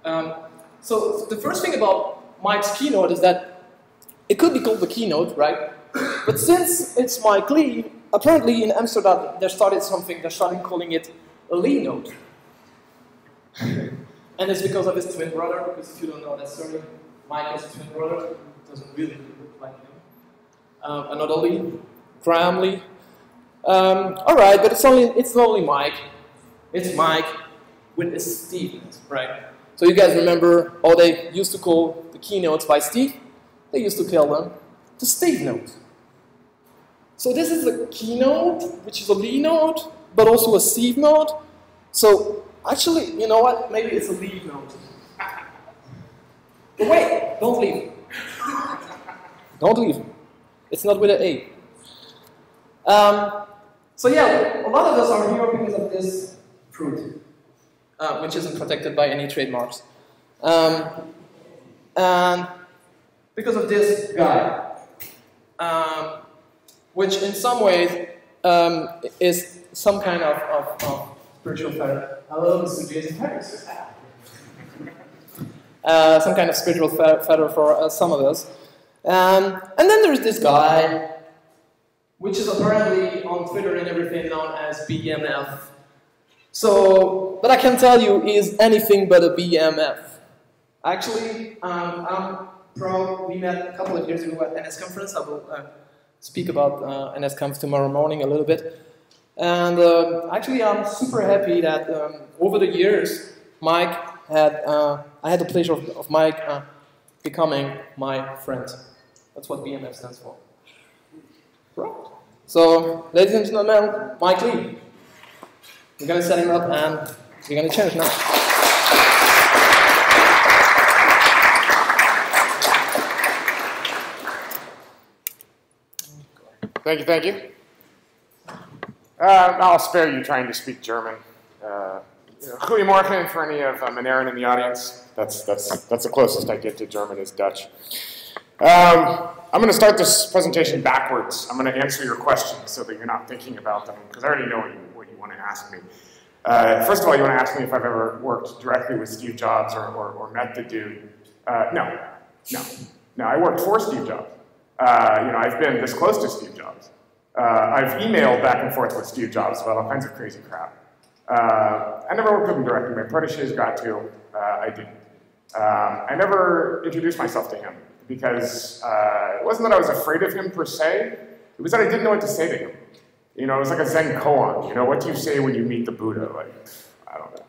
So the first thing about Mike's keynote is that it could be called the keynote, right? But since it's Mike Lee, apparently in Amsterdam they started calling it a Lee note. And it's because of his twin brother, because if you don't know that story, Mike has a twin brother who doesn't really look like him. Another Lee, Graham Lee. Alright, but it's only Mike. It's Mike with a Steve, right? So you guys remember how they used to call the keynotes by Steve? They used to call them the Steve note. So this is a keynote, which is a Lee note, but also a Steve note. So actually, you know what? Maybe it's a Lee note. But wait, don't leave. Don't leave. It's not with an A. So yeah, a lot of us are here because of this fruit, which isn't protected by any trademarks. And because of this guy, which in some ways is some kind of spiritual fetter. Hello, Mr. Jason Harris. Some kind of spiritual fetter for some of us. And then there's this guy, which is apparently on Twitter and everything known as BMF. So, but I can tell you, is anything but a BMF. Actually, I'm proud. We met a couple of years ago at NS Conference. I will speak about NS Conf tomorrow morning a little bit. And actually, I'm super happy that over the years, Mike had, I had the pleasure of Mike becoming my friend. That's what BMF stands for. Right. So, ladies and gentlemen, Mike Lee. We're going to set him up and we're going to change now. Thank you, thank you. I'll spare you trying to speak German. Goedemorgen for any of Meneeren in the audience. That's the closest I get to German is Dutch. I'm going to start this presentation backwards. I'm going to answer your questions so that you're not thinking about them, because I already know what you want to ask me. First of all, you want to ask me if I've ever worked directly with Steve Jobs or met the dude. No, I worked for Steve Jobs. I've been this close to Steve Jobs. I've emailed back and forth with Steve Jobs about all kinds of crazy crap. I never worked with him directly. My proteges got to. I didn't. I never introduced myself to him because it wasn't that I was afraid of him per se. It was that I didn't know what to say to him. You know, it was like a Zen koan. You know, what do you say when you meet the Buddha? Like, I don't know.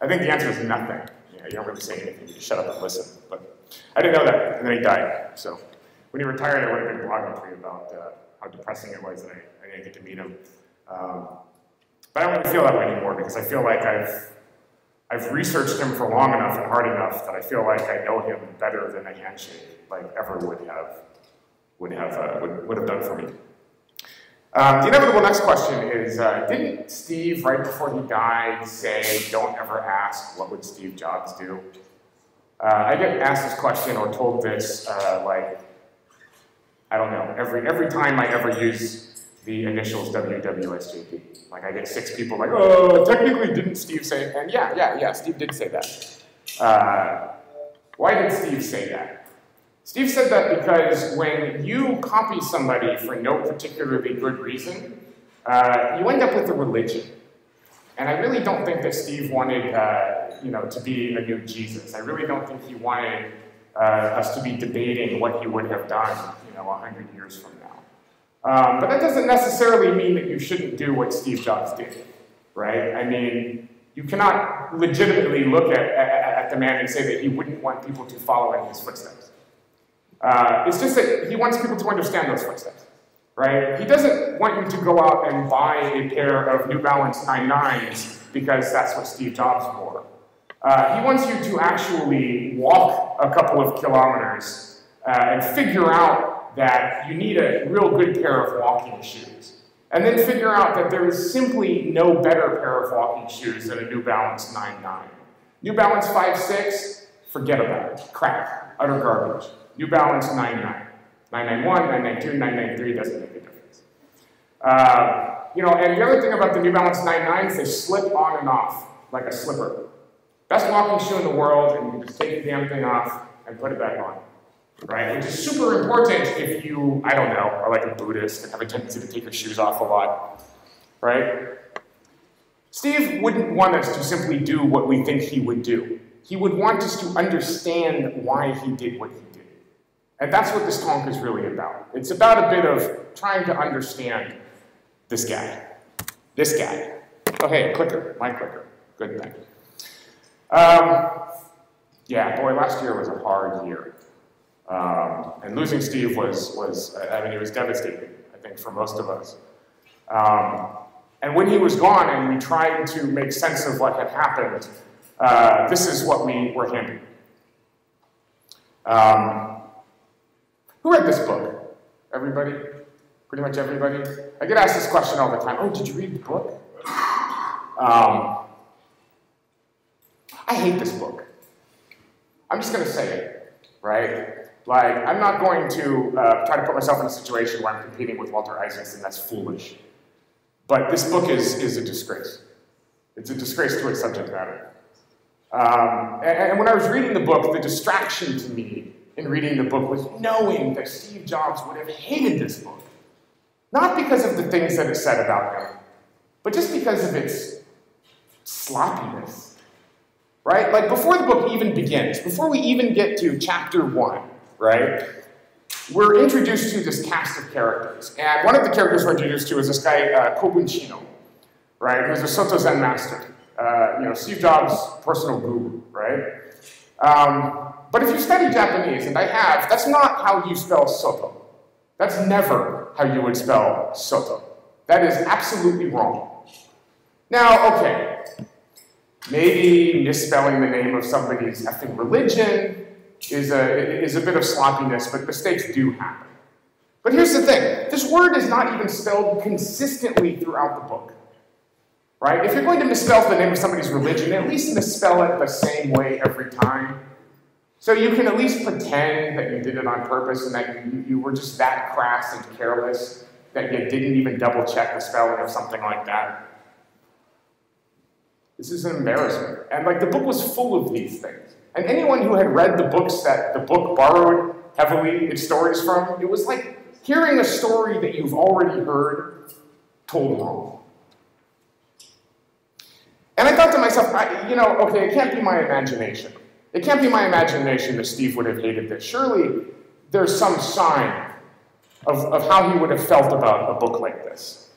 I think the answer is nothing. You don't really say anything. You just shut up and listen. But I didn't know that, and then he died. So when he retired, I would have been blogging for you about how depressing it was that I didn't get to meet him. But I don't really feel that way anymore because I feel like I've researched him for long enough and hard enough that I feel like I know him better than a handshake ever would have done for me. The inevitable next question is, didn't Steve, right before he died, say, don't ever ask, what would Steve Jobs do? I get asked this question or told this, I don't know, every time I ever use the initials WWSJD. Like, I get 6 people like, oh, technically didn't Steve say it? And yeah, Steve did say that. Why did Steve say that? Steve said that because when you copy somebody for no particularly good reason, you end up with a religion. And I really don't think that Steve wanted, to be a new Jesus. I really don't think he wanted us to be debating what he would have done, 100 years from now. But that doesn't necessarily mean that you shouldn't do what Steve Jobs did, right? I mean, you cannot legitimately look at the man and say that he wouldn't want people to follow in his footsteps. It's just that he wants people to understand those footsteps, right? He doesn't want you to go out and buy a pair of New Balance 99s because that's what Steve Jobs wore. He wants you to actually walk a couple of kilometers and figure out that you need a real good pair of walking shoes. And then figure out that there is simply no better pair of walking shoes than a New Balance 99. New Balance 5.6, forget about it. Crap. Utter garbage. New Balance 9.9. 991, 992, 993 doesn't make a difference. And the other thing about the New Balance 9.9s, they slip on and off like a slipper. Best walking shoe in the world, and you can just take the damn thing off and put it back on, right? Which is super important if you, I don't know, are like a Buddhist and have a tendency to take your shoes off a lot, right? Steve wouldn't want us to simply do what we think he would do. He would want us to understand why he did what he did. And that's what this talk is really about. It's about a bit of trying to understand this guy. This guy. Oh, hey, clicker, my clicker. Good thing. Yeah, boy, last year was a hard year. And losing Steve was, I mean, it was devastating, I think, for most of us. And when he was gone and we tried to make sense of what had happened, this is what we were handed. Who read this book? Everybody? Pretty much everybody? I get asked this question all the time. Oh, did you read the book? I hate this book. I'm just going to say it, right? Like, I'm not going to try to put myself in a situation where I'm competing with Walter Isaacson. That's foolish. But this book is a disgrace. It's a disgrace to its subject matter. And when I was reading the book, the distraction to me in reading the book was knowing that Steve Jobs would have hated this book. Not because of the things that it said about him, but just because of its sloppiness. Right? Like, before the book even begins, before we even get to chapter 1, right, we're introduced to this cast of characters. And one of the characters we're introduced to is this guy, Kobuchino, right, who's a Soto Zen master. You know, Steve Jobs' personal guru, right? But if you study Japanese, and I have, that's not how you spell Soto. That's never how you would spell Soto. That is absolutely wrong. Now, okay, maybe misspelling the name of somebody's effing religion is a bit of sloppiness, but mistakes do happen. But here's the thing. This word is not even spelled consistently throughout the book. Right? If you're going to misspell the name of somebody's religion, at least misspell it the same way every time. So you can at least pretend that you did it on purpose and that you were just that crass and careless that you didn't even double check the spelling of something like that. This is an embarrassment. And like, the book was full of these things. And anyone who had read the books that the book borrowed heavily its stories from, it was like hearing a story that you've already heard told wrong. And I thought to myself, you know, okay, it can't be my imagination. It can't be my imagination that Steve would have hated this. Surely there's some sign of how he would have felt about a book like this.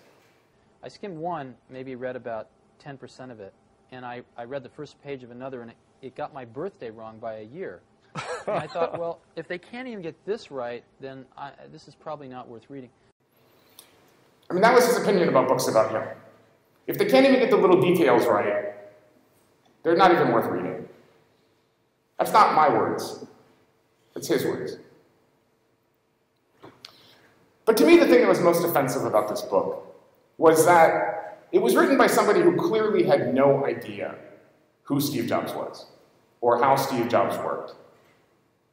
I skimmed one, maybe read about 10% of it, and I read the first page of another, and it got my birthday wrong by a year. And I thought, well, if they can't even get this right, then this is probably not worth reading. I mean, that was his opinion about books about him. If they can't even get the little details right, they're not even worth reading. That's not my words. It's his words. But to me, the thing that was most offensive about this book was that it was written by somebody who clearly had no idea who Steve Jobs was or how Steve Jobs worked.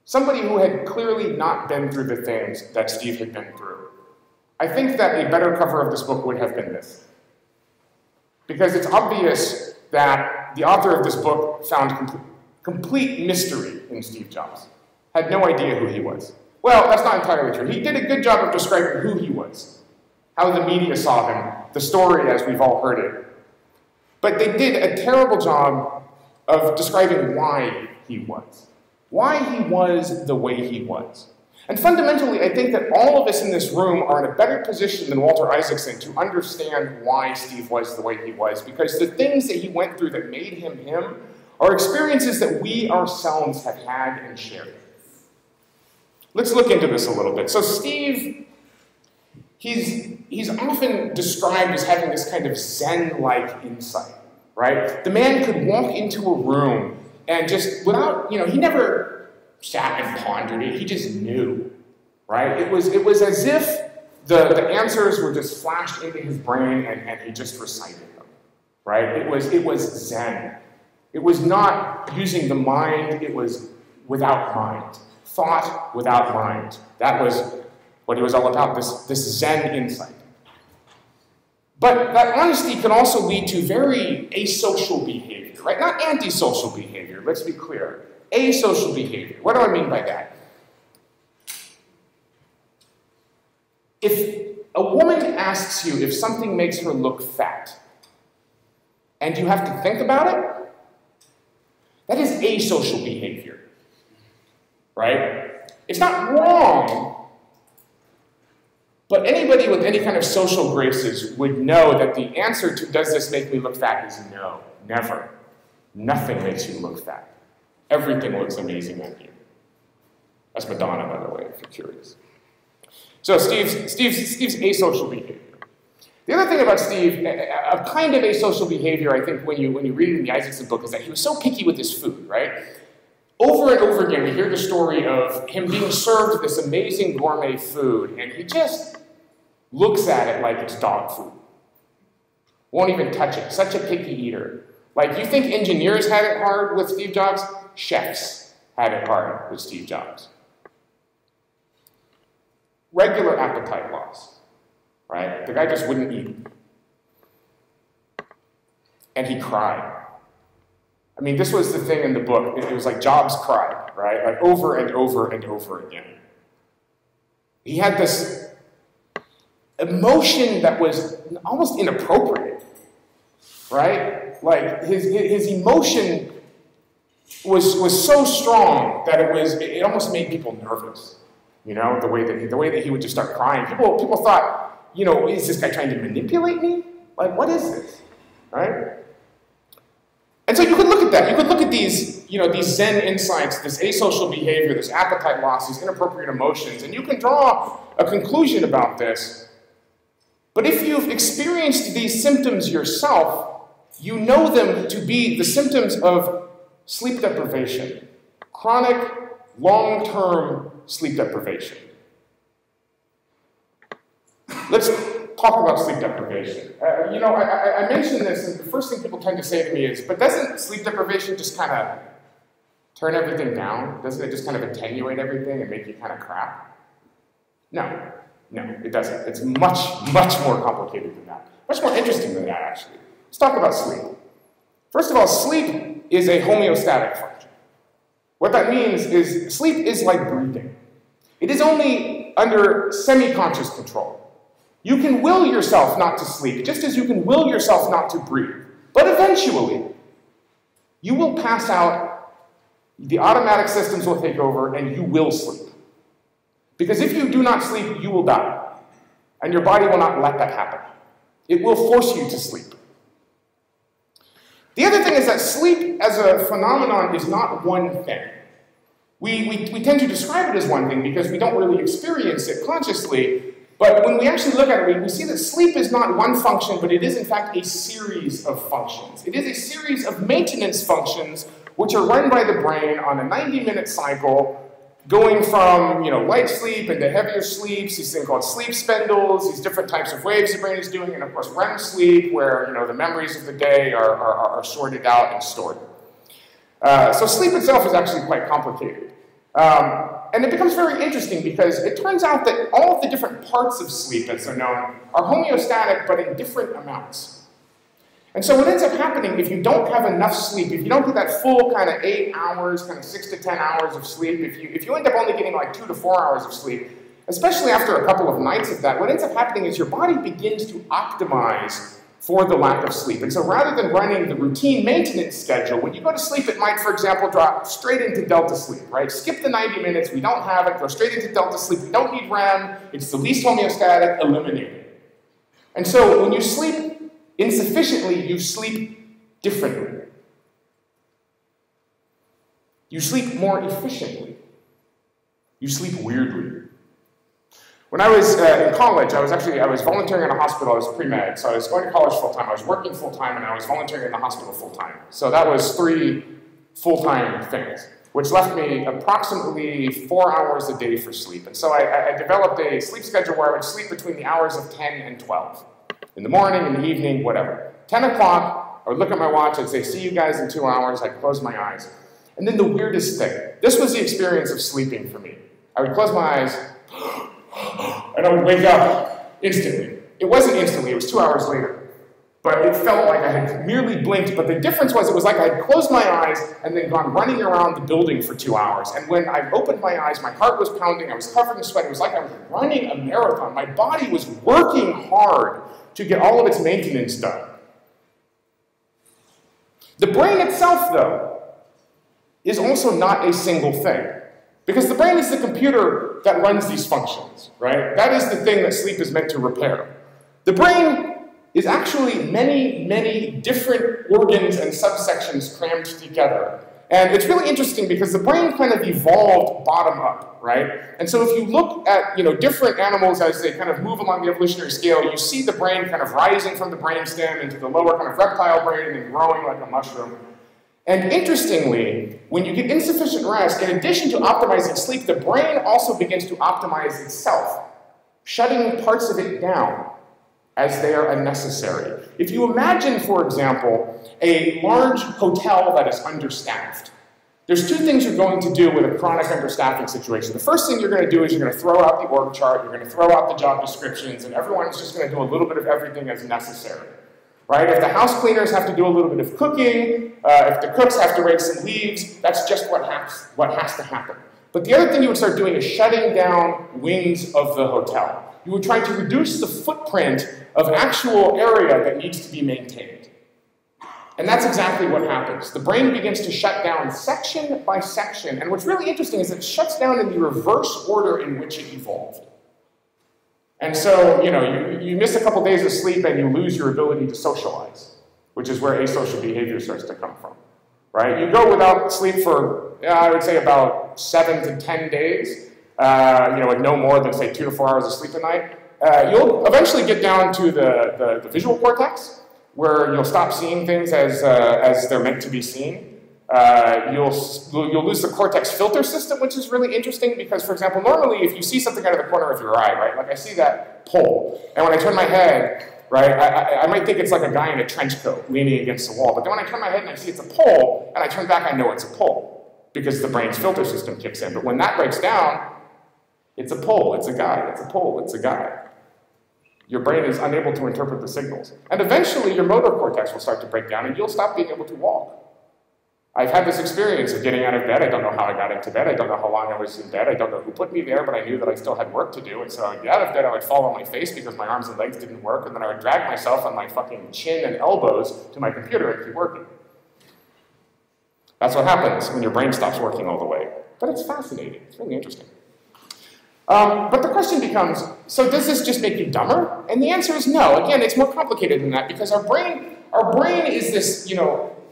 Somebody who had clearly not been through the things that Steve had been through. I think that a better cover of this book would have been this. Because it's obvious that the author of this book found complete mystery in Steve Jobs. Had no idea who he was. Well, that's not entirely true. He did a good job of describing who he was, how the media saw him, the story as we've all heard it. But they did a terrible job of describing why he was the way he was. And fundamentally, I think that all of us in this room are in a better position than Walter Isaacson to understand why Steve was the way he was, because the things that he went through that made him him are experiences that we ourselves have had and shared. Let's look into this a little bit. So Steve, he's often described as having this kind of Zen-like insight, right? The man could walk into a room and just, without, you know, he never sat and pondered it, he just knew, right? It was as if the answers were just flashed into his brain and he just recited them, right? It was Zen. It was not using the mind, it was without mind. Thought without mind. That was what he was all about, this Zen insight. But that honesty can also lead to very asocial behavior, right? Not antisocial behavior, let's be clear. Asocial behavior. What do I mean by that? If a woman asks you if something makes her look fat, and you have to think about it, that is asocial behavior, right? It's not wrong, but anybody with any kind of social graces would know that the answer to does this make me look fat is no, never. Nothing makes you look fat. Everything looks amazing on you. That's Madonna, by the way, if you're curious. So Steve's asocial behavior. The other thing about Steve, a kind of asocial behavior, I think, when you read it in the Isaacson book, is that he was so picky with his food, right? Over and over again, we hear the story of him being served this amazing gourmet food, and he just looks at it like it's dog food. Won't even touch it. Such a picky eater. Like, you think engineers had it hard with Steve Jobs? Chefs had it hard with Steve Jobs. Regular appetite loss, right? The guy just wouldn't eat. And he cried. I mean, this was the thing in the book. It was like Jobs cried, right? Like over and over and over again. He had this emotion that was almost inappropriate, right? Like his emotion was so strong that it almost made people nervous. You know, the way that he would just start crying. People thought, you know, is this guy trying to manipulate me? Like, what is this, right? And so you could look at that. You could look at these, you know, these Zen insights, this asocial behavior, this appetite loss, these inappropriate emotions, and you can draw a conclusion about this. But if you've experienced these symptoms yourself, you know them to be the symptoms of sleep deprivation, chronic, long-term sleep deprivation. Let's talk about sleep deprivation. You know, I mentioned this, and the first thing people tend to say to me is, but doesn't sleep deprivation just kind of turn everything down? Doesn't it just kind of attenuate everything and make you kind of crap? No, it doesn't. It's much, much more complicated than that. Much more interesting than that, actually. Let's talk about sleep. First of all, sleep is a homeostatic function. What that means is sleep is like breathing. It is only under semi-conscious control. You can will yourself not to sleep, just as you can will yourself not to breathe. But eventually, you will pass out, the automatic systems will take over, and you will sleep. Because if you do not sleep, you will die. And your body will not let that happen. It will force you to sleep. The other thing is that sleep as a phenomenon is not one thing. We tend to describe it as one thing because we don't really experience it consciously, but when we actually look at it, we see that sleep is not one function, but it is in fact a series of functions. It is a series of maintenance functions which are run by the brain on a 90-minute cycle, going from, you know, light sleep into heavier sleeps, these things called sleep spindles, these different types of waves the brain is doing, and of course REM sleep, where, you know, the memories of the day are sorted out and stored. So sleep itself is actually quite complicated. And it becomes very interesting because it turns out that all of the different parts of sleep, as they're known, are homeostatic but in different amounts. And so what ends up happening if you don't have enough sleep, if you don't get that full kind of 8 hours, kind of 6 to 10 hours of sleep, if you end up only getting like 2 to 4 hours of sleep, especially after a couple of nights of that, what ends up happening is your body begins to optimize for the lack of sleep. And so rather than running the routine maintenance schedule, when you go to sleep, it might, for example, drop straight into delta sleep, right? Skip the 90 minutes, we don't have it, go straight into delta sleep, we don't need REM, it's the least homeostatic, eliminate it. And so when you sleep insufficiently, you sleep differently. You sleep more efficiently. You sleep weirdly. When I was in college, I was volunteering in a hospital. I was pre-med, so I was going to college full-time. I was working full-time, and I was volunteering in the hospital full-time. So that was 3 full-time things, which left me approximately 4 hours a day for sleep. And so I developed a sleep schedule where I would sleep between the hours of 10 and 12. In the morning, in the evening, whatever. 10 o'clock, I would look at my watch, I'd say, see you guys in 2 hours, I'd close my eyes. And then the weirdest thing, this was the experience of sleeping for me. I would close my eyes, and I would wake up instantly. It wasn't instantly, it was 2 hours later. But it felt like I had merely blinked, but the difference was it was like I had closed my eyes and then gone running around the building for 2 hours. And when I opened my eyes, my heart was pounding, I was covered in sweat, it was like I was running a marathon. My body was working hard to get all of its maintenance done. The brain itself, though, is also not a single thing. Because the brain is the computer that runs these functions, right? That is the thing that sleep is meant to repair. The brain is actually many, many different organs and subsections crammed together. And it's really interesting because the brain kind of evolved bottom up, right? And so if you look at different animals as they kind of move along the evolutionary scale, you see the brain kind of rising from the brainstem into the lower kind of reptile brain and then growing like a mushroom. And interestingly, when you get insufficient rest, in addition to optimizing sleep, the brain also begins to optimize itself, shutting parts of it down as they are unnecessary. If you imagine, for example, a large hotel that is understaffed, there's two things you're going to do with a chronic understaffing situation. The first thing you're going to do is you're going to throw out the org chart, you're going to throw out the job descriptions, and everyone's just going to do a little bit of everything as necessary. Right? If the house cleaners have to do a little bit of cooking, if the cooks have to rake some leaves, that's just what has to happen. But the other thing you would start doing is shutting down wings of the hotel. You would try to reduce the footprint of actual area that needs to be maintained. And that's exactly what happens. The brain begins to shut down section by section. And what's really interesting is it shuts down in the reverse order in which it evolved. And so, you miss a couple days of sleep and you lose your ability to socialize, which is where asocial behavior starts to come from, right? You go without sleep for, I would say, about 7 to 10 days, with no more than, say, 2 to 4 hours of sleep a night. You'll eventually get down to the visual cortex, where you'll stop seeing things as they're meant to be seen. You'll lose the cortex filter system, which is really interesting because, for example, normally if you see something out of the corner of your eye, right, like I see that pole, and when I turn my head, right, I might think it's like a guy in a trench coat leaning against the wall, but then when I turn my head and I see it's a pole, and I turn back, I know it's a pole because the brain's filter system kicks in. But when that breaks down, it's a pole, it's a guy, it's a pole, it's a guy. Your brain is unable to interpret the signals. And eventually your motor cortex will start to break down and you'll stop being able to walk. I've had this experience of getting out of bed. I don't know how I got into bed. I don't know how long I was in bed. I don't know who put me there, but I knew that I still had work to do. And so I'd get out of bed, I would fall on my face because my arms and legs didn't work, and then I would drag myself on my fucking chin and elbows to my computer and keep working. That's what happens when your brain stops working all the way. But it's fascinating. It's really interesting. But the question becomes, so does this just make you dumber? And the answer is no. Again, it's more complicated than that because our brain is this,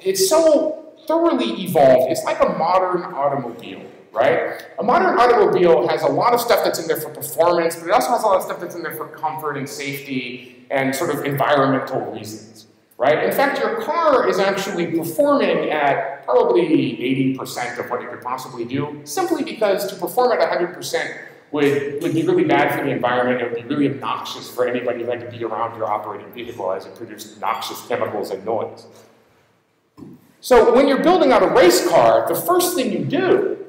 it's so thoroughly evolved. It's like a modern automobile, right? A modern automobile has a lot of stuff that's in there for performance, but it also has a lot of stuff that's in there for comfort and safety and sort of environmental reasons, right? In fact, your car is actually performing at probably 80% of what it could possibly do, simply because to perform at 100% would be really bad for the environment. It would be really obnoxious for anybody who had to be around your operating vehicle as it produced noxious chemicals and noise. So when you're building out a race car, the first thing you do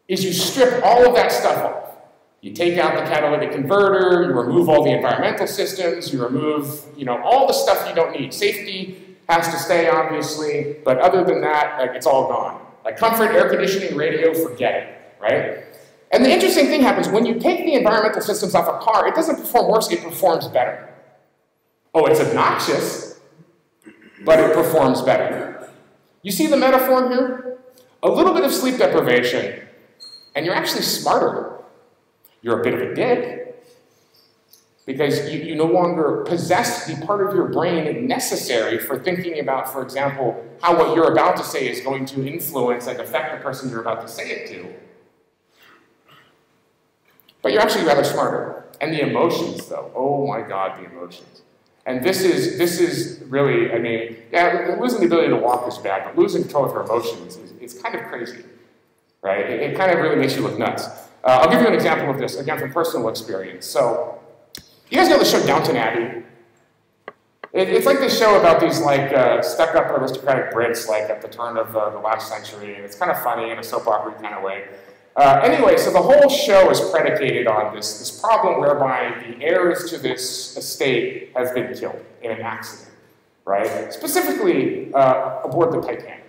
is you strip all of that stuff off. You take out the catalytic converter, you remove all the environmental systems, you remove, all the stuff you don't need. Safety has to stay, obviously, but other than that, it's all gone. Like comfort, air conditioning, radio, forget it, right? And the interesting thing happens, when you take the environmental systems off a car, it doesn't perform worse, it performs better. Oh, it's obnoxious, but it performs better. You see the metaphor here? A little bit of sleep deprivation, and you're actually smarter. You're a bit of a dick, because you no longer possess the part of your brain necessary for thinking about, for example, how what you're about to say is going to influence and affect the person you're about to say it to. But you're actually rather smarter. And the emotions, though, oh my God, the emotions. And this is really, losing the ability to walk is bad, but losing control of your emotions is kind of crazy, right? It kind of really makes you look nuts. I'll give you an example of this, again, from personal experience. So, you guys know the show Downton Abbey? It's like this show about these stuck-up aristocratic Brits at the turn of the last century, and it's kind of funny in a soap opera kind of way. Anyway, so the whole show is predicated on this problem whereby the heirs to this estate have been killed in an accident, right? Specifically aboard the Titanic.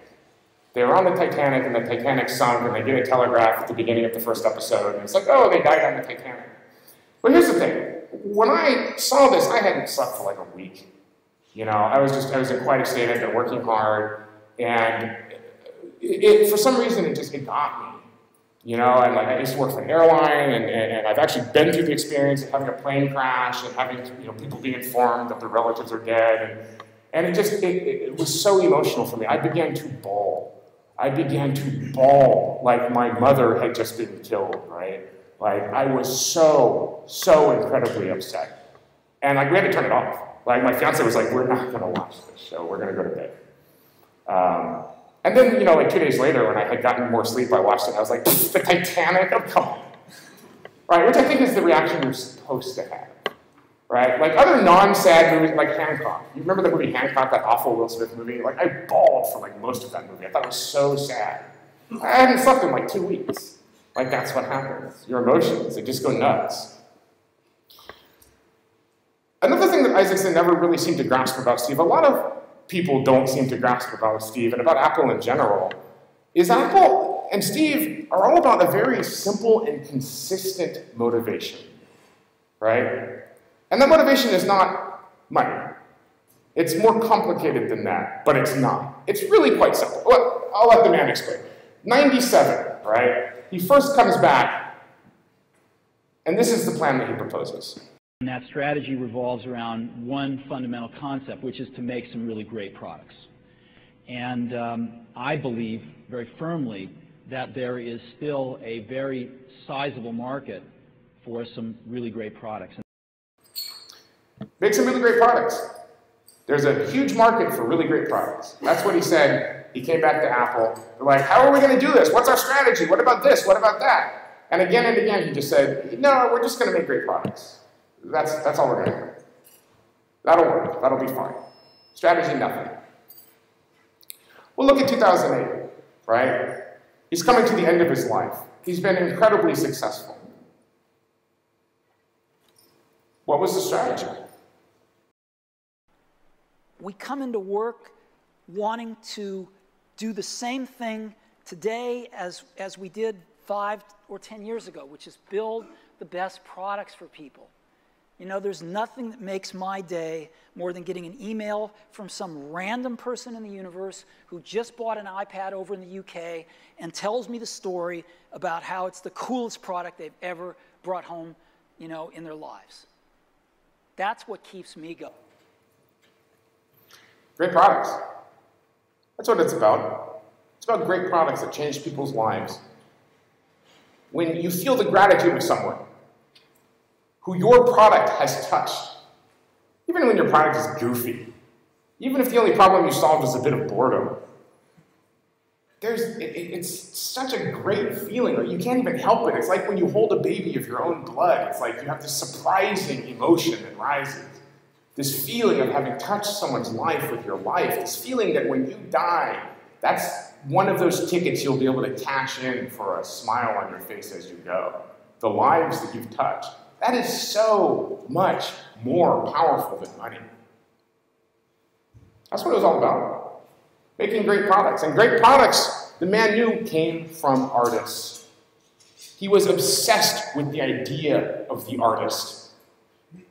They were on the Titanic, and the Titanic sunk, and they get a telegraph at the beginning of the first episode, and it's like, oh, they died on the Titanic. But here's the thing. When I saw this, I hadn't slept for like a week. You know, I was in quite a state. I'd been working hard, and for some reason, it got me. You know, and like I used to work for an airline, and I've actually been through the experience of having a plane crash and having, you know, people be informed that their relatives are dead, and it was so emotional for me. I began to bawl. I began to bawl like my mother had just been killed, right? Like, I was so incredibly upset. And like, we had to turn it off. Like, my fiance was like, we're not gonna watch this show, we're gonna go to bed. And then, you know, like 2 days later, when I had gotten more sleep, I watched it, I was like, the Titanic? Oh, come on. Right, which I think is the reaction you're supposed to have. Right? Like other non-sad movies, like Hancock. You remember the movie Hancock, that awful Will Smith movie? Like, I bawled for like most of that movie. I thought it was so sad. I hadn't slept in like 2 weeks. Like, that's what happens. Your emotions, they just go nuts. Another thing that Isaacson never really seemed to grasp about Steve, a lot of people don't seem to grasp about Steve and about Apple in general, is Apple and Steve are all about a very simple and consistent motivation, right? And that motivation is not money. It's more complicated than that, but it's not. It's really quite simple. Well, I'll let the man explain. 97, right? He first comes back, and this is the plan that he proposes. And that strategy revolves around one fundamental concept, which is to make some really great products. And I believe very firmly that there is still a very sizable market for some really great products. Make some really great products. There's a huge market for really great products. That's what he said. He came back to Apple. They're like, how are we going to do this? What's our strategy? What about this? What about that? And again, he just said, no, we're just going to make great products. That's all we're going to do. That'll work. That'll be fine. Strategy, nothing. Well, look at 2008, right? He's coming to the end of his life. He's been incredibly successful. What was the strategy? We come into work wanting to do the same thing today as we did 5 or 10 years ago, which is build the best products for people. You know, there's nothing that makes my day more than getting an email from some random person in the universe who just bought an iPad over in the UK and tells me the story about how it's the coolest product they've ever brought home, you know, in their lives. That's what keeps me going. Great products. That's what it's about. It's about great products that change people's lives. When you feel the gratitude of someone who your product has touched, even when your product is goofy, even if the only problem you solved is a bit of boredom, it's such a great feeling. You can't even help it. It's like when you hold a baby of your own blood. It's like you have this surprising emotion that rises. This feeling of having touched someone's life with your life. This feeling that when you die, that's one of those tickets you'll be able to cash in for a smile on your face as you go. The lives that you've touched. That is so much more powerful than money. That's what it was all about. Making great products. And great products, the man knew, came from artists. He was obsessed with the idea of the artist.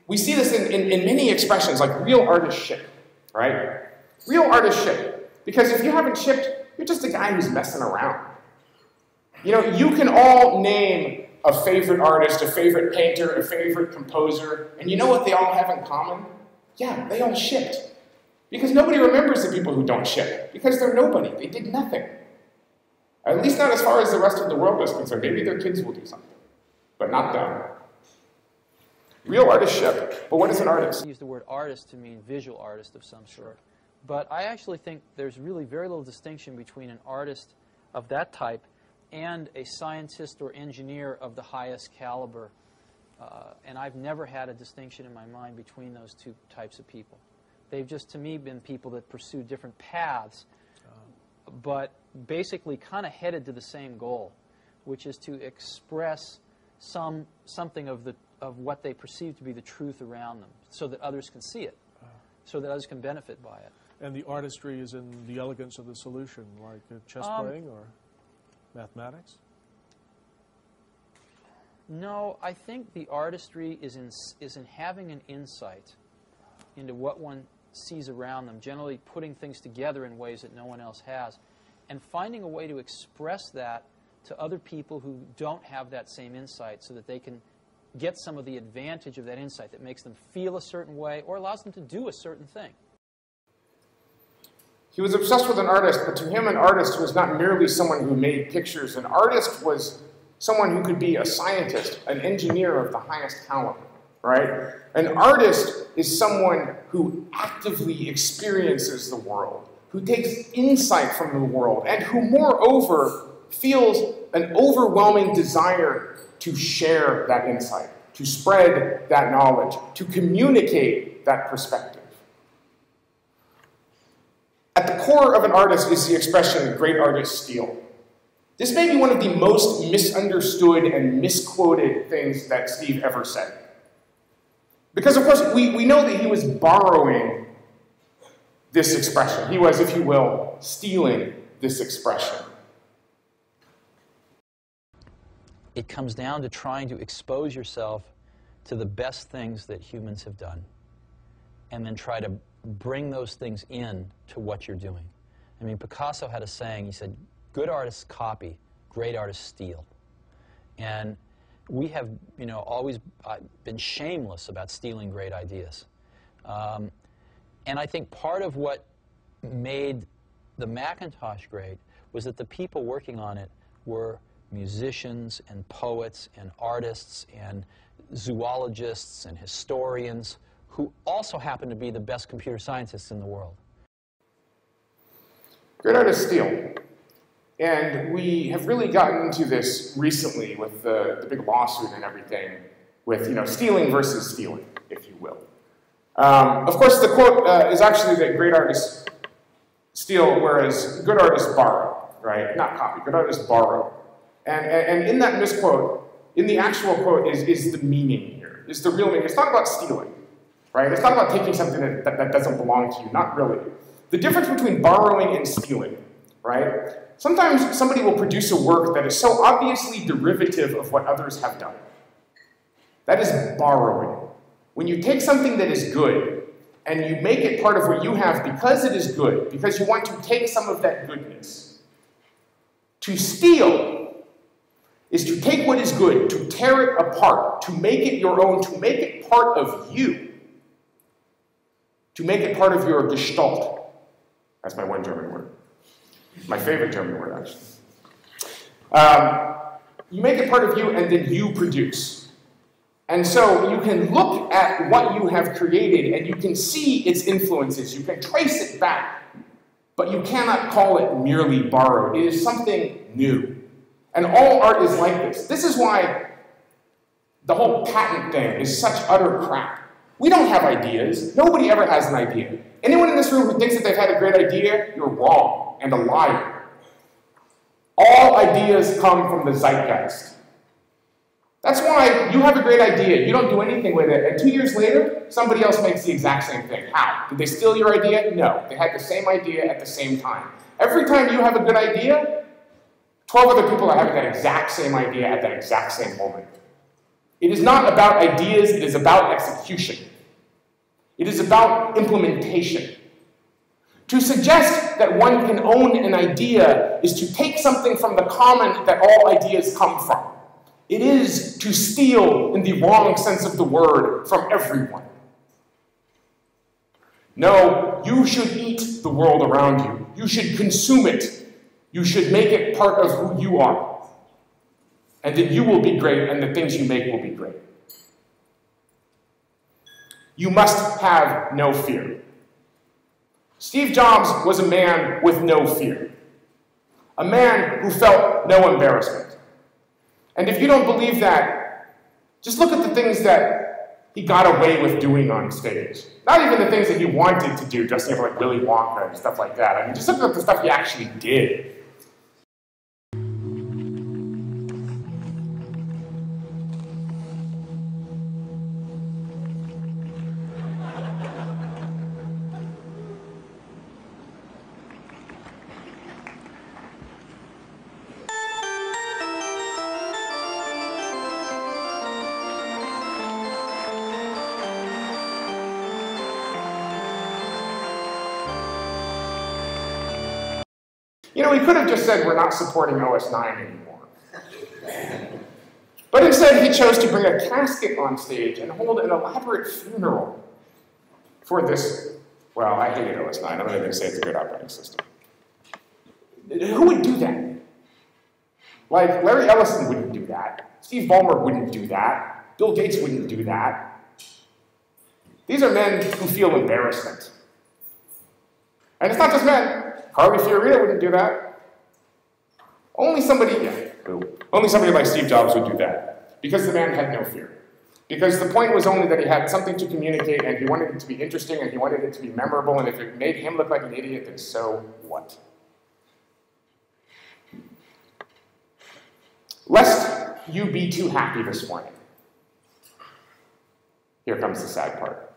We see this in many expressions, like real artists ship, right? Real artists ship. Because if you haven't shipped, you're just a guy who's messing around. You know, you can all name a favorite artist, a favorite painter, a favorite composer, and you know what they all have in common? Yeah, they all shipped. Because nobody remembers the people who don't ship, because they're nobody. They did nothing. At least not as far as the rest of the world is concerned. Maybe their kids will do something, but not them. Real artists ship, but what is an artist? I use the word artist to mean visual artist of some sort. But I actually think there's really very little distinction between an artist of that type and a scientist or engineer of the highest caliber. And I've never had a distinction in my mind between those two types of people. They've just, to me, been people that pursue different paths, but basically kind of headed to the same goal, which is to express something of what they perceive to be the truth around them, so that others can see it, so that others can benefit by it. And the artistry is in the elegance of the solution, like chess playing or mathematics? No, I think the artistry is in having an insight into what one sees around them, generally putting things together in ways that no one else has, and finding a way to express that to other people who don't have that same insight, so that they can get some of the advantage of that insight that makes them feel a certain way or allows them to do a certain thing. He was obsessed with an artist, but to him an artist was not merely someone who made pictures. An artist was someone who could be a scientist, an engineer of the highest caliber, right? An artist is someone who actively experiences the world, who takes insight from the world, and who moreover feels an overwhelming desire to share that insight, to spread that knowledge, to communicate that perspective. At the core of an artist is the expression, great artists steal. This may be one of the most misunderstood and misquoted things that Steve ever said. Because, of course, we know that he was borrowing this expression. He was, if you will, stealing this expression. It comes down to trying to expose yourself to the best things that humans have done, and then try to bring those things in to what you're doing. I mean, Picasso had a saying, he said, good artists copy, great artists steal. And we have, always been shameless about stealing great ideas. And I think part of what made the Macintosh great was that the people working on it were musicians and poets and artists and zoologists and historians who also happen to be the best computer scientists in the world. Great artists steal. And we have really gotten into this recently with the big lawsuit and everything, with stealing versus stealing, if you will. Of course, the quote is actually that great artists steal, whereas good artists borrow, right? Not copy, good artists borrow. And in that misquote, in the actual quote is the meaning here, is the real meaning. It's not about stealing, right? It's not about taking something that doesn't belong to you, not really. The difference between borrowing and stealing, right? Sometimes somebody will produce a work that is so obviously derivative of what others have done. That is borrowing. When you take something that is good and you make it part of what you have because it is good, because you want to take some of that goodness. To steal is to take what is good, to tear it apart, to make it your own, to make it part of you, to make it part of your Gestalt. That's my one German word. My favorite German word, actually. You make it part of you, and then you produce. And so you can look at what you have created, and you can see its influences. You can trace it back. But you cannot call it merely borrowed. It is something new. And all art is like this. This is why the whole patent thing is such utter crap. We don't have ideas. Nobody ever has an idea. Anyone in this room who thinks that they've had a great idea, you're wrong and a liar. All ideas come from the zeitgeist. That's why you have a great idea, you don't do anything with it, and 2 years later, somebody else makes the exact same thing. How? Did they steal your idea? No. They had the same idea at the same time. Every time you have a good idea, 12 other people are having that exact same idea at that exact same moment. It is not about ideas, it is about execution. It is about implementation. To suggest that one can own an idea is to take something from the common that all ideas come from. It is to steal, in the wrong sense of the word, from everyone. No, you should eat the world around you. You should consume it. You should make it part of who you are. And then you will be great, and the things you make will be great. You must have no fear. Steve Jobs was a man with no fear. A man who felt no embarrassment. And if you don't believe that, just look at the things that he got away with doing on stage. Not even the things that he wanted to do, dressing up like Willy Wonka and stuff like that. I mean, just look at the stuff he actually did. know, he could have just said, we're not supporting OS9 anymore. But instead, he chose to bring a casket on stage and hold an elaborate funeral for this. Well, I hated OS9. I'm not even going to say it's a good operating system. Who would do that? Like, Larry Ellison wouldn't do that. Steve Ballmer wouldn't do that. Bill Gates wouldn't do that. These are men who feel embarrassment. And it's not just men. Harvey Fiorina wouldn't do that. Only somebody like Steve Jobs would do that, because the man had no fear. Because the point was only that he had something to communicate, and he wanted it to be interesting, and he wanted it to be memorable, and if it made him look like an idiot, then so what? Lest you be too happy this morning. Here comes the sad part.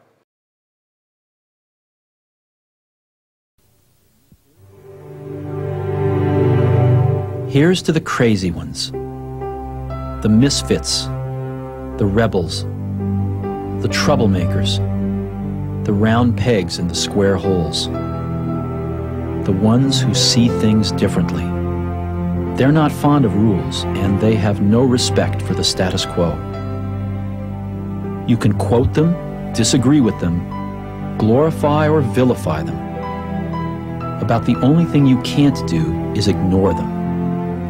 Here's to the crazy ones, the misfits, the rebels, the troublemakers, the round pegs in the square holes, the ones who see things differently. They're not fond of rules, and they have no respect for the status quo. You can quote them, disagree with them, glorify or vilify them. About the only thing you can't do is ignore them.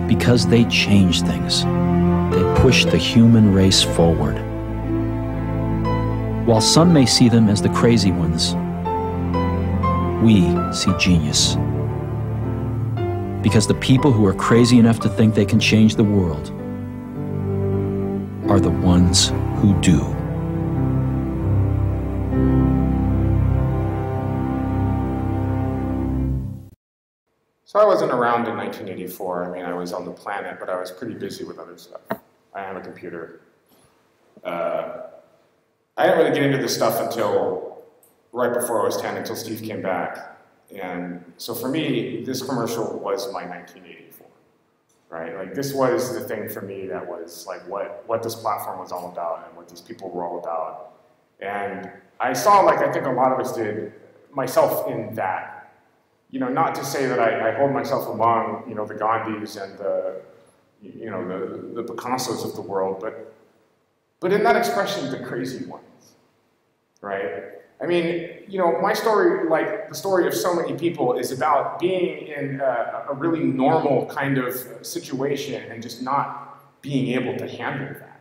Because they change things. They push the human race forward. While some may see them as the crazy ones, we see genius. Because the people who are crazy enough to think they can change the world are the ones who do. So I wasn't around in 1984. I mean, I was on the planet, but I was pretty busy with other stuff. I have a computer. I didn't really get into this stuff until right before I was 10, until Steve came back. And so for me, this commercial was my 1984, right? Like, this was the thing for me that was like what this platform was all about and what these people were all about. And I saw, like I think a lot of us did, myself in that. You know, not to say that I hold myself among, you know, the Gandhis and the, you know, the Picassos of the world, but in that expression, the crazy ones, right? I mean, you know, my story, like the story of so many people, is about being in a really normal kind of situation and just not being able to handle that,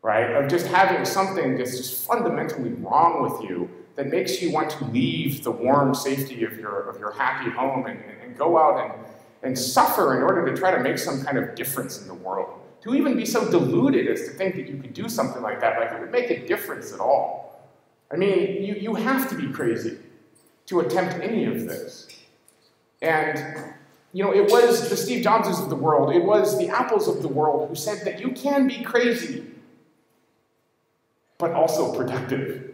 right? Of just having something that's just fundamentally wrong with you that makes you want to leave the warm safety of your happy home and go out and suffer in order to try to make some kind of difference in the world. To even be so deluded as to think that you could do something like that, like it would make a difference at all. I mean, you have to be crazy to attempt any of this. And, you know, it was the Steve Jobses of the world, it was the Apples of the world who said that you can be crazy, but also productive.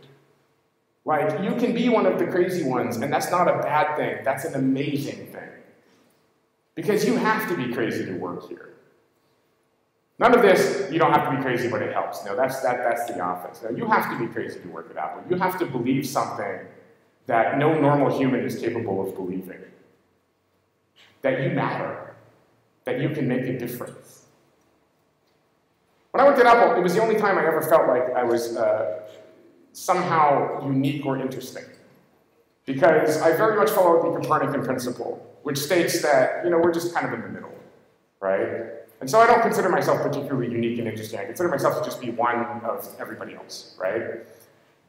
Like, you can be one of the crazy ones, and that's not a bad thing. That's an amazing thing. Because you have to be crazy to work here. None of this, you don't have to be crazy, but it helps. No, that's the office. No, you have to be crazy to work at Apple. You have to believe something that no normal human is capable of believing. That you matter. That you can make a difference. When I worked at Apple, it was the only time I ever felt like I was somehow unique or interesting. Because I very much followed the Copernican principle, which states that, you know, we're just kind of in the middle, right? And so I don't consider myself particularly unique and interesting. I consider myself to just be one of everybody else, right?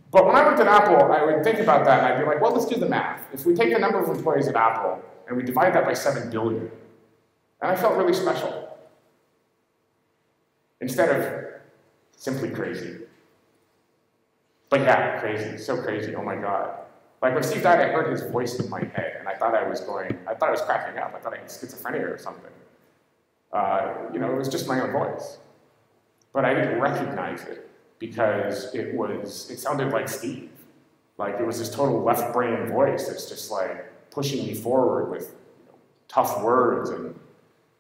But when I worked at Apple, I would think about that and I'd be like, well, let's do the math. If we take the number of employees at Apple and we divide that by 7 billion, and I felt really special. Instead of simply crazy. But yeah, crazy, so crazy, oh my God. Like when Steve died, I heard his voice in my head, and I thought I was cracking up. I thought I had schizophrenia or something. You know, it was just my own voice. But I didn't recognize it because it sounded like Steve. Like it was this total left brain voice that's just like pushing me forward with, you know, tough words and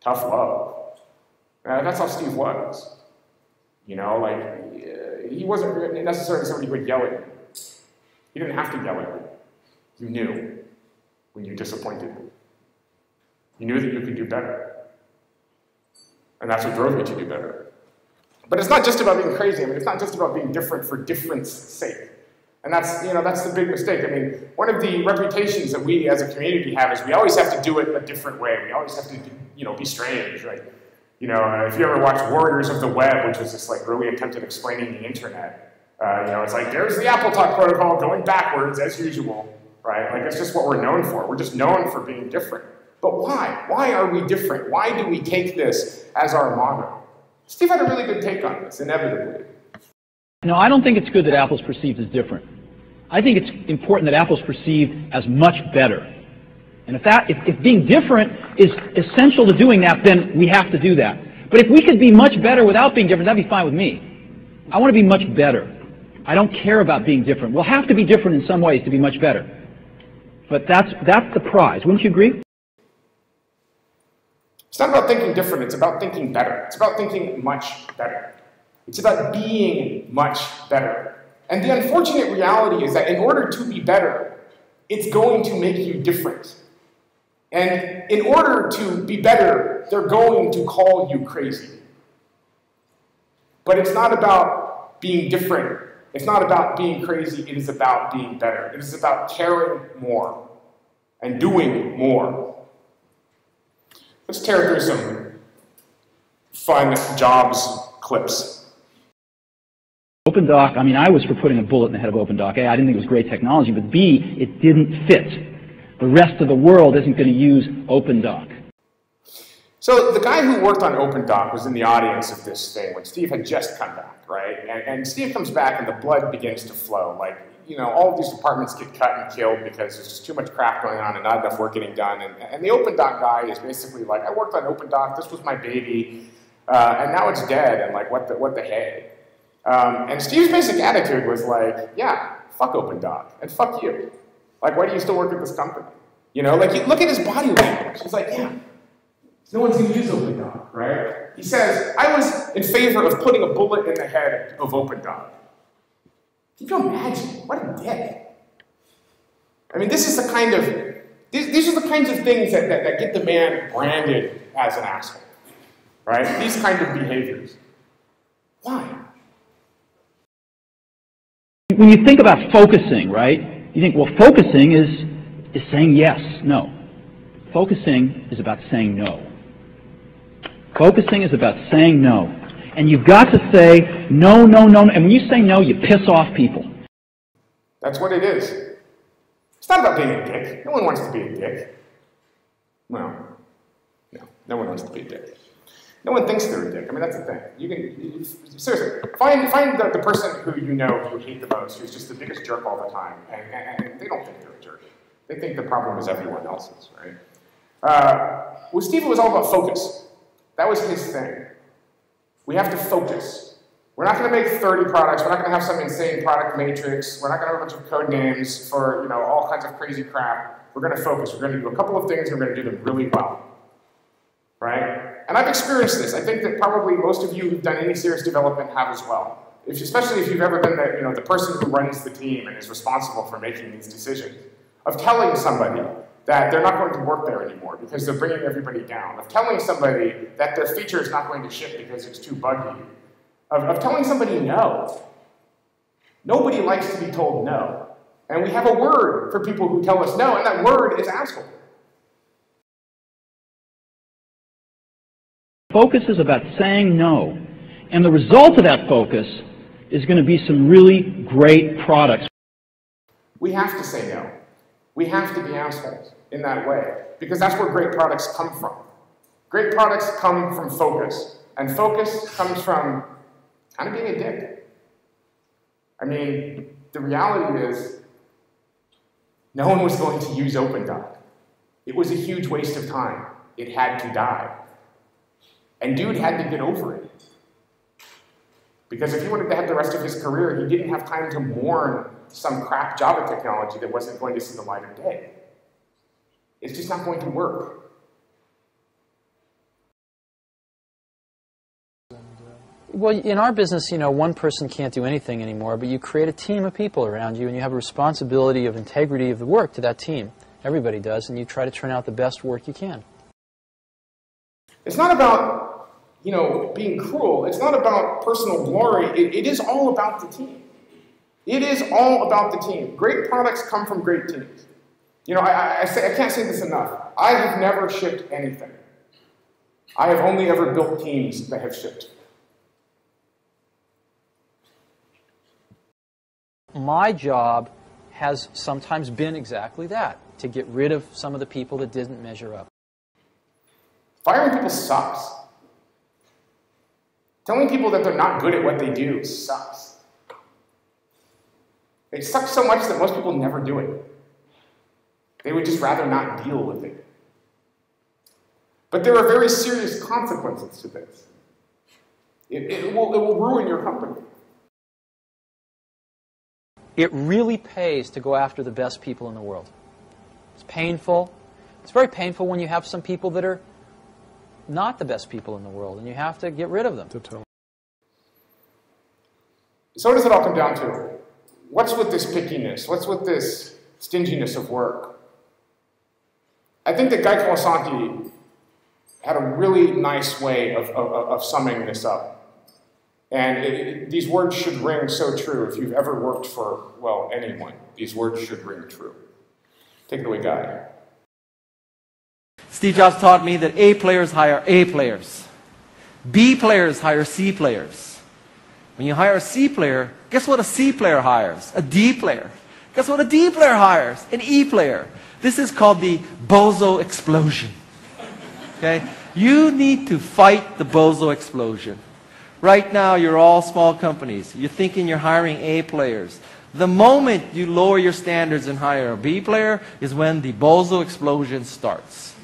tough love. That's how Steve was. You know, like, he wasn't necessarily somebody who would yell at you. He didn't have to yell at you. You knew when you disappointed him. You knew that you could do better. And that's what drove me to do better. But it's not just about being crazy. I mean, it's not just about being different for difference sake. And that's, that's the big mistake. I mean, one of the reputations that we as a community have is we always have to do it a different way. We always have to, be strange. Like, if you ever watch Warriors of the Web, which was this like early attempt at explaining the internet, it's like, there's the AppleTalk protocol going backwards as usual, right? Like, it's just what we're known for. We're just known for being different. But why? Why are we different? Why do we take this as our motto? Steve had a really good take on this, inevitably. No, I don't think it's good that Apple's perceived as different. I think it's important that Apple's perceived as much better. And if being different is essential to doing that, then we have to do that. But if we could be much better without being different, that'd be fine with me. I want to be much better. I don't care about being different. We'll have to be different in some ways to be much better. But that's the prize. Wouldn't you agree? It's not about thinking different, it's about thinking better. It's about thinking much better. It's about being much better. And the unfortunate reality is that in order to be better, it's going to make you different. And in order to be better, they're going to call you crazy. But it's not about being different. It's not about being crazy. It is about being better. It is about caring more and doing more. Let's tear through some fun jobs clips. OpenDoc, I mean, I was for putting a bullet in the head of OpenDoc. A, I didn't think it was great technology, but B, it didn't fit. The rest of the world isn't going to use OpenDoc. So the guy who worked on OpenDoc was in the audience of this thing when Steve had just come back, right? And Steve comes back and the blood begins to flow. Like, all of these departments get cut and killed because there's just too much crap going on and not enough work getting done. And the OpenDoc guy is basically like, I worked on OpenDoc, this was my baby, and now it's dead, and like, what the heck? And Steve's basic attitude was like, yeah, fuck OpenDoc, and fuck you. Like, why do you still work at this company? Like, look at his body language. He's like, yeah, no one's going to use OpenDoc, right? He says, I was in favor of putting a bullet in the head of OpenDoc. Can you imagine? What a dick. I mean, this is the kind of, these are the kinds of things that get the man branded as an asshole, right? These kind of behaviors. Why? When you think about focusing, right, you think, well, focusing is saying yes, no. Focusing is about saying no. Focusing is about saying no. And you've got to say no, no, no. And when you say no, you piss off people. That's what it is. It's not about being a dick. No one wants to be a dick. Well, no one wants to be a dick. No one thinks they're a dick. I mean, that's the thing. Seriously, find the person who you hate the most, who's just the biggest jerk all the time, and they don't think they're a jerk. They think the problem is everyone else's, right? With Steve, it was all about focus. That was his thing. We have to focus. We're not going to make 30 products. We're not going to have some insane product matrix. We're not going to have a bunch of code names for all kinds of crazy crap. We're going to focus. We're going to do a couple of things, and we're going to do them really well. Right? And I've experienced this. I think that probably most of you who've done any serious development have as well. Especially if you've ever been the person who runs the team and is responsible for making these decisions. Of telling somebody that they're not going to work there anymore because they're bringing everybody down. Of telling somebody that their feature is not going to ship because it's too buggy. Of telling somebody no. Nobody likes to be told no. And we have a word for people who tell us no, and that word is asshole. Focus is about saying no. And the result of that focus is going to be some really great products. We have to say no. We have to be assholes in that way, because that's where great products come from. Great products come from focus, and focus comes from kind of being a dick. I mean, the reality is, no one was going to use OpenDoc. It was a huge waste of time. It had to die. And dude had to get over it. Because if he wanted to have the rest of his career, he didn't have time to mourn some crap Java technology that wasn't going to see the light of day. It's just not going to work. Well, in our business, one person can't do anything anymore, but you create a team of people around you, and you have a responsibility of integrity of the work to that team. Everybody does, and you try to turn out the best work you can. It's not about, you know, being cruel. It's not about personal glory. It is all about the team. It is all about the team. Great products come from great teams. You know, I can't say this enough. I have never shipped anything. I have only ever built teams that have shipped. My job has sometimes been exactly that, to get rid of some of the people that didn't measure up. Firing people sucks. Telling people that they're not good at what they do sucks. It sucks so much that most people never do it. They would just rather not deal with it. But there are very serious consequences to this. It will ruin your company. It really pays to go after the best people in the world. It's painful. It's very painful when you have some people that are not the best people in the world, and you have to get rid of them. So what does it all come down to? What's with this pickiness? What's with this stinginess of work? I think that Guy Kawasaki had a really nice way of summing this up. And these words should ring so true. If you've ever worked for, well, anyone, these words should ring true. Take it away, Guy. Steve Jobs taught me that A players hire A players. B players hire C players. When you hire a C player, guess what a C player hires? A D player. Guess what a D player hires? An E player. This is called the bozo explosion. Okay? You need to fight the bozo explosion. Right now, you're all small companies. You're thinking you're hiring A players. The moment you lower your standards and hire a B player is when the bozo explosion starts.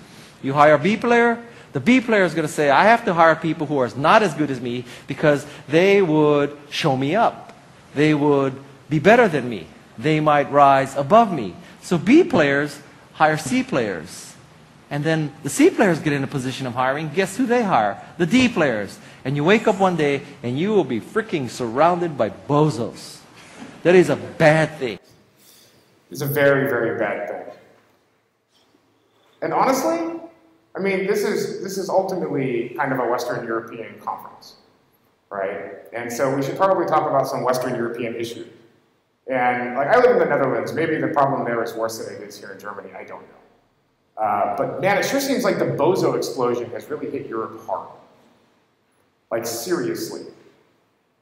You hire a B player, the B player is going to say, I have to hire people who are not as good as me because they would show me up. They would be better than me. They might rise above me. So B players hire C players. And then the C players get in a position of hiring. Guess who they hire? The D players. And you wake up one day and you will be freaking surrounded by bozos. That is a bad thing. It's a very, very bad thing. And honestly, I mean, this is ultimately kind of a Western European conference, right? And so we should probably talk about some Western European issues. And like, I live in the Netherlands. Maybe the problem there is worse than it is here in Germany. I don't know. But man, it sure seems like the bozo explosion has really hit Europe hard. Like, seriously.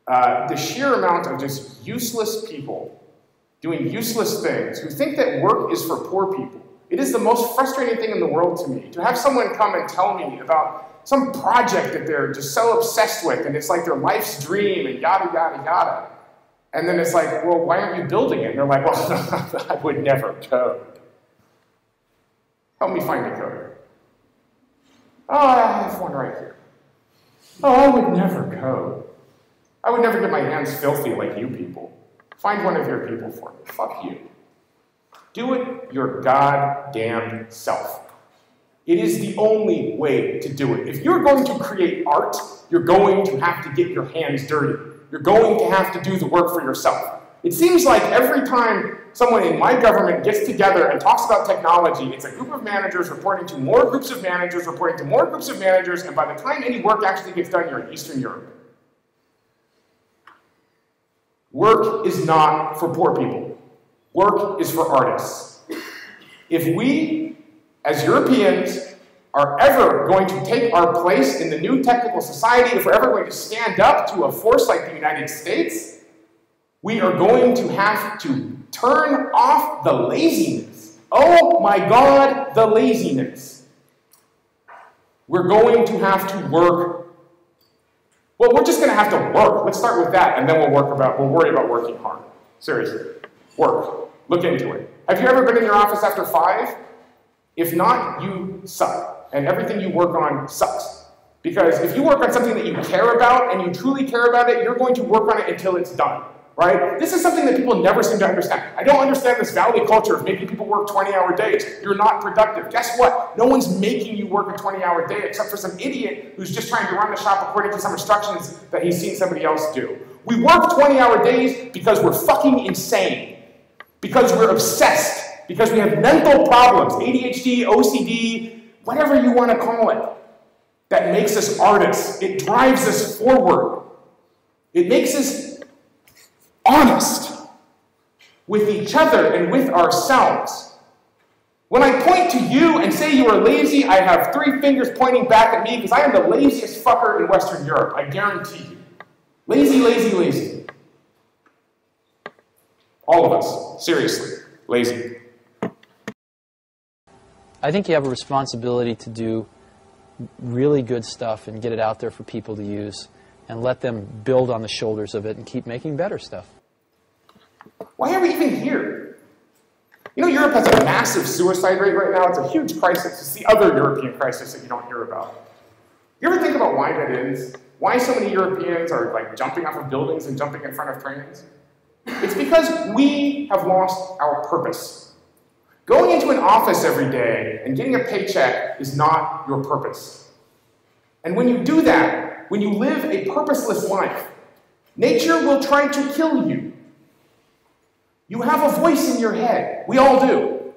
The sheer amount of just useless people doing useless things who think that work is for poor people. It is the most frustrating thing in the world to me. To have someone come and tell me about some project that they're just so obsessed with, and it's like their life's dream, and yada, yada, yada. And then it's like, well, why aren't you building it? And they're like, well, I would never code. Help me find a coder. Oh, I have one right here. Oh, I would never code. I would never get my hands filthy like you people. Find one of your people for me. Fuck you. Do it your goddamn self. It is the only way to do it. If you're going to create art, you're going to have to get your hands dirty. You're going to have to do the work for yourself. It seems like every time someone in my government gets together and talks about technology, it's a group of managers reporting to more groups of managers, reporting to more groups of managers, and by the time any work actually gets done, you're in Eastern Europe. Work is not for poor people. Work is for artists. If we, as Europeans, are ever going to take our place in the new technical society, if we're ever going to stand up to a force like the United States, we are going to have to turn off the laziness. Oh my God, the laziness. We're going to have to work. Well, we're just going to have to work. Let's start with that, and then we'll worry about working hard. Seriously, work. Look into it. Have you ever been in your office after 5? If not, you suck, and everything you work on sucks. Because if you work on something that you care about, and you truly care about it, you're going to work on it until it's done. Right? This is something that people never seem to understand. I don't understand this valley culture of making people work 20-hour days. You're not productive. Guess what? No one's making you work a 20-hour day except for some idiot who's just trying to run the shop according to some instructions that he's seen somebody else do. We work 20-hour days because we're fucking insane. Because we're obsessed. Because we have mental problems. ADHD, OCD, whatever you want to call it. that makes us artists. It drives us forward. It makes us honest with each other and with ourselves. When I point to you and say you are lazy, I have 3 fingers pointing back at me because I am the laziest fucker in Western Europe, I guarantee you. Lazy, lazy, lazy. All of us, seriously, lazy. I think you have a responsibility to do really good stuff and get it out there for people to use and let them build on the shoulders of it and keep making better stuff. Why are we even here? You know, Europe has a massive suicide rate right now. It's a huge crisis. It's the other European crisis that you don't hear about. You ever think about why that is? Why so many Europeans are like jumping off of buildings and jumping in front of trains? It's because we have lost our purpose. Going into an office every day and getting a paycheck is not your purpose. And when you do that, when you live a purposeless life, nature will try to kill you. You have a voice in your head. We all do.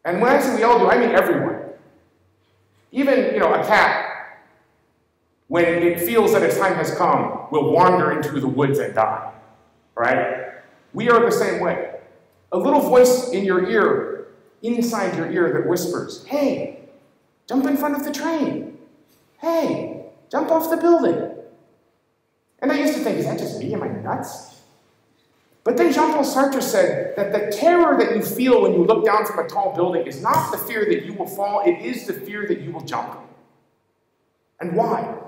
And when I say we all do, I mean everyone. Even, you know, a cat, when it feels that its time has come, will wander into the woods and die. Right? We are the same way. A little voice in your ear, inside your ear, that whispers, hey, jump in front of the train. Hey, jump off the building. And I used to think, is that just me? Am I nuts? But then Jean-Paul Sartre said that the terror that you feel when you look down from a tall building is not the fear that you will fall, it is the fear that you will jump. And why?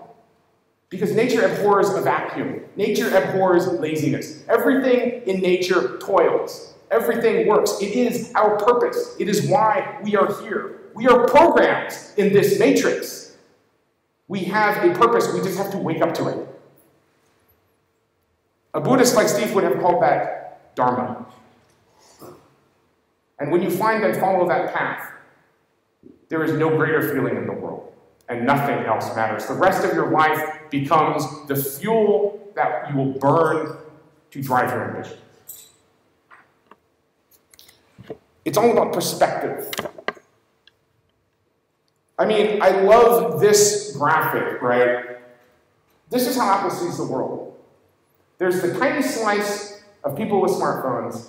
Because nature abhors a vacuum. Nature abhors laziness. Everything in nature toils. Everything works. It is our purpose. It is why we are here. We are programmed in this matrix. We have a purpose. We just have to wake up to it. A Buddhist like Steve would have called that Dharma. And when you find and follow that path, there is no greater feeling in the world, and nothing else matters. The rest of your life becomes the fuel that you will burn to drive your ambition. It's all about perspective. I mean, I love this graphic, right? This is how Apple sees the world. There's the tiny slice of people with smartphones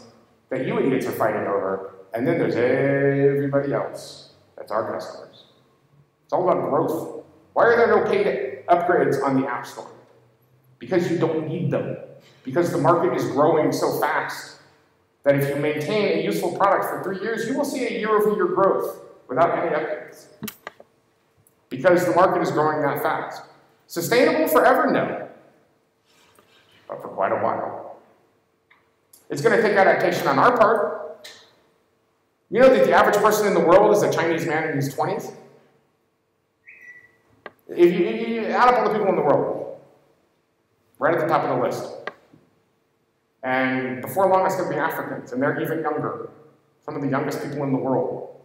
that you idiots are fighting over, and then there's everybody else. That's our customers. It's all about growth. Why are there no paid upgrades on the App Store? Because you don't need them. Because the market is growing so fast that if you maintain a useful product for 3 years, you will see a year-over-year growth without any updates. Because the market is growing that fast. Sustainable forever? No. But for quite a while. It's going to take adaptation on our part. You know that the average person in the world is a Chinese man in his 20s? If you add up all the people in the world, right at the top of the list. And before long, it's going to be Africans, and they're even younger. Some of the youngest people in the world.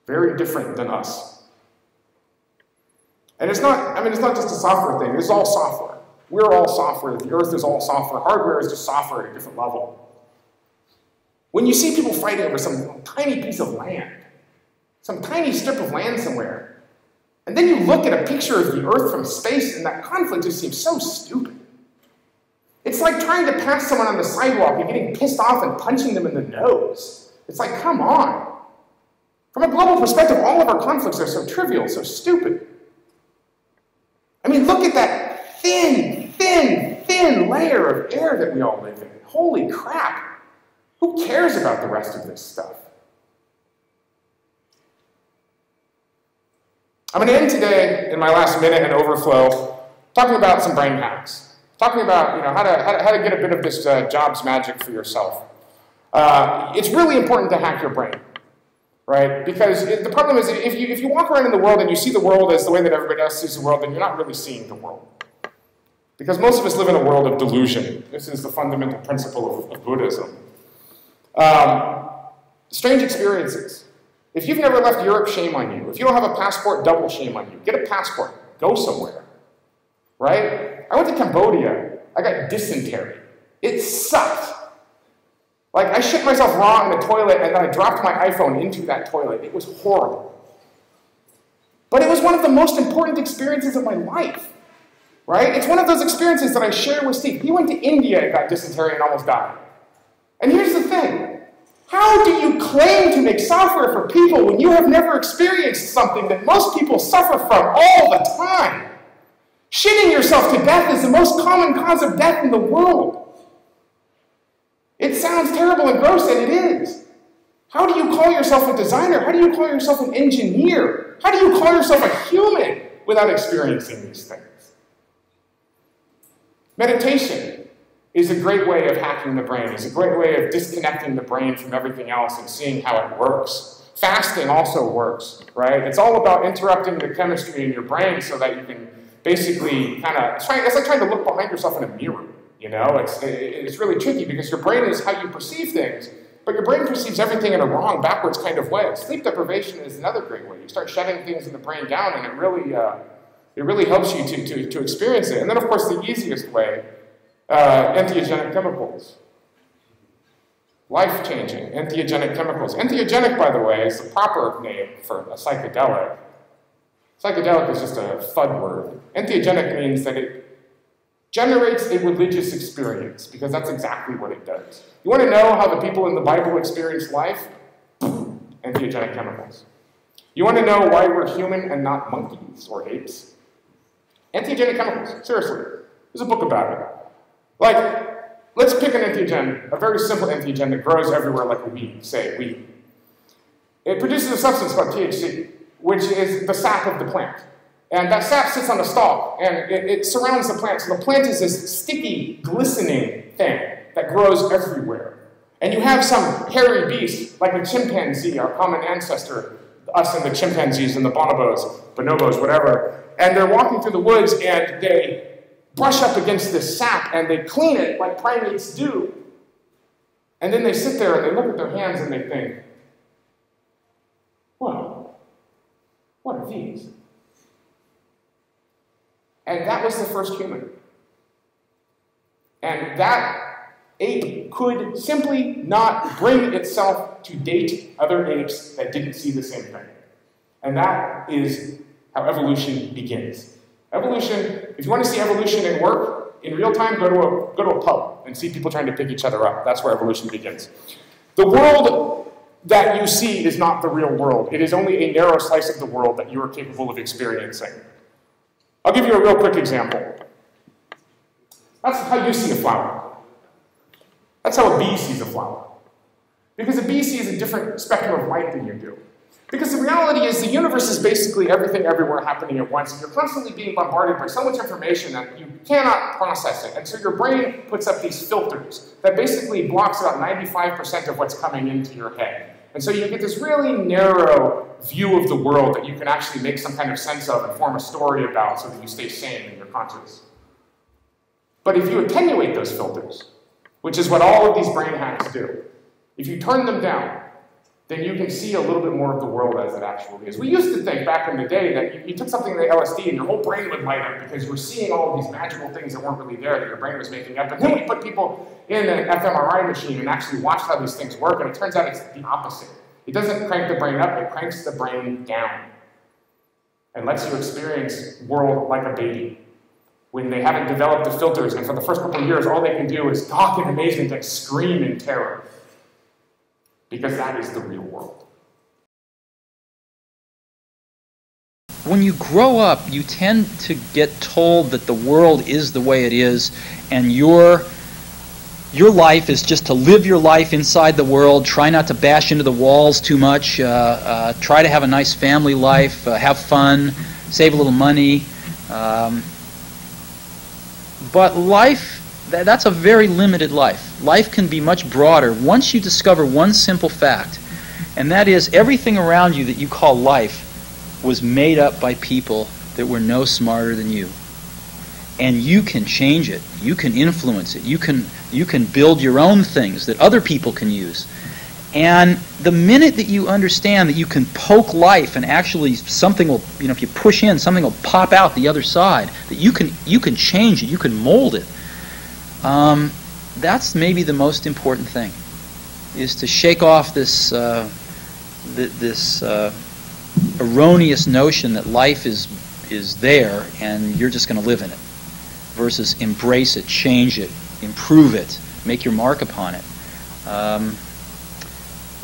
Very different than us. And it's not, I mean, it's not just a software thing. It's all software. We're all software. The Earth is all software. Hardware is just software at a different level. When you see people fighting over some tiny piece of land, some tiny strip of land somewhere, and then you look at a picture of the Earth from space, and that conflict just seems so stupid. It's like trying to pass someone on the sidewalk and getting pissed off and punching them in the nose. It's like, come on. From a global perspective, all of our conflicts are so trivial, so stupid. I mean, look at that thin layer of air that we all live in. Holy crap. Who cares about the rest of this stuff? I'm going to end today, in my last minute and overflow, talking about some brain hacks. Talking about, you know, how to get a bit of this Jobs magic for yourself. It's really important to hack your brain, right? Because the problem is, if you walk around in the world and you see the world as the way that everybody else sees the world, then you're not really seeing the world. Because most of us live in a world of delusion. This is the fundamental principle of Buddhism. Strange experiences. If you've never left Europe, shame on you. If you don't have a passport, double shame on you. Get a passport. Go somewhere. Right? I went to Cambodia. I got dysentery. It sucked. Like, I shit myself raw in the toilet, and then I dropped my iPhone into that toilet. It was horrible. But it was one of the most important experiences of my life, right? It's one of those experiences that I share with Steve. He went to India and got dysentery and almost died. And here's the thing. How do you claim to make software for people when you have never experienced something that most people suffer from all the time? Shitting yourself to death is the most common cause of death in the world. It sounds terrible and gross, and it is. How do you call yourself a designer? How do you call yourself an engineer? How do you call yourself a human without experiencing these things? Meditation is a great way of hacking the brain. It's a great way of disconnecting the brain from everything else and seeing how it works. Fasting also works, right? It's all about interrupting the chemistry in your brain so that you can basically kind of, it's like trying to look behind yourself in a mirror, you know? It's really tricky because your brain is how you perceive things, but your brain perceives everything in a wrong, backwards kind of way. Sleep deprivation is another great way. You start shutting things in the brain down, and it really helps you to experience it. And then, of course, the easiest way, entheogenic chemicals. Life-changing, entheogenic chemicals. Entheogenic, by the way, is the proper name for a psychedelic. Psychedelic is just a FUD word. Entheogenic means that it generates a religious experience, because that's exactly what it does. You want to know how the people in the Bible experience life? Entheogenic chemicals. You want to know why we're human and not monkeys or apes? Entheogenic chemicals, seriously. There's a book about it. Like, let's pick an entheogen, a very simple entheogen that grows everywhere like a weed, say weed. It produces a substance called THC, which is the sap of the plant. And that sap sits on the stalk, and it surrounds the plant. So the plant is this sticky, glistening thing that grows everywhere. And you have some hairy beast, like a chimpanzee, our common ancestor, us and the chimpanzees and the bonobos, whatever. And they're walking through the woods, and they brush up against this sap, and they clean it like primates do. And then they sit there, and they look at their hands, and they think, well, what are these? And that was the first human. And that ape could simply not bring itself to date other apes that didn't see the same thing. And that is how evolution begins. Evolution, if you want to see evolution in work, in real time, go to a pub and see people trying to pick each other up. That's where evolution begins. The world that you see is not the real world. It is only a narrow slice of the world that you are capable of experiencing. I'll give you a real quick example. That's how you see a flower. That's how a bee sees a flower. Because a bee sees a different spectrum of light than you do. Because the reality is the universe is basically everything everywhere happening at once, and you're constantly being bombarded by so much information that you cannot process it. And so your brain puts up these filters that basically blocks about 95% of what's coming into your head. And so you get this really narrow view of the world that you can actually make some kind of sense of and form a story about so that you stay sane in your conscious. But if you attenuate those filters, which is what all of these brain hacks do, if you turn them down, then you can see a little bit more of the world as it actually is. We used to think back in the day that you took something like LSD and your whole brain would light up because you were seeing all of these magical things that weren't really there that your brain was making up. And then we put people in an fMRI machine and actually watched how these things work, and it turns out it's the opposite. It doesn't crank the brain up, it cranks the brain down and lets you experience the world like a baby. When they haven't developed the filters, and for the first couple of years, all they can do is gawk in amazement and scream in terror. Because that is the real world. When you grow up, you tend to get told that the world is the way it is, and your life is just to live your life inside the world, try not to bash into the walls too much, try to have a nice family life, have fun, save a little money. But life, that's a very limited life. Life can be much broader once you discover one simple fact, and that is everything around you that you call life was made up by people that were no smarter than you. And you can change it. You can influence it. You can build your own things that other people can use. And the minute that you understand that you can poke life and actually something will, if you push in, something will pop out the other side, that you can change it, you can mold it. That's maybe the most important thing, is to shake off this erroneous notion that life is there and you're just going to live in it, versus embrace it, change it, improve it, make your mark upon it.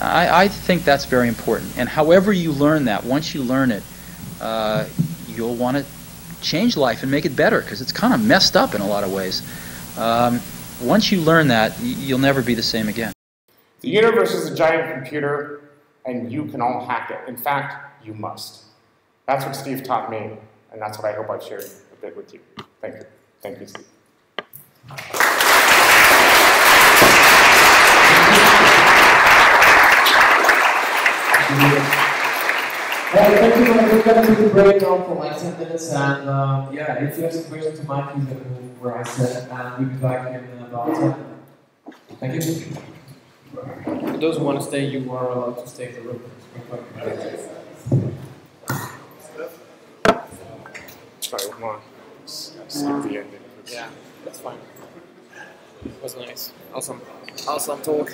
I think that's very important. And however you learn that, once you learn it, you'll want to change life and make it better, because it's kind of messed up in a lot of ways. Once you learn that, you'll never be the same again. The universe is a giant computer, and you can all hack it. In fact, you must. That's what Steve taught me, and that's what I hope I've shared a bit with you. Thank you. Thank you, Steve. Thank you. We're going to take a break now for like 10 minutes, and yeah, if you have some questions to Mike, he's going to move where I said, and we'll be back in about 10 minutes. Thank you. For those who want to stay, you are allowed to stay in the room. Sorry, one more. Skip the ending. Yeah, that's fine. It was nice. Awesome talk.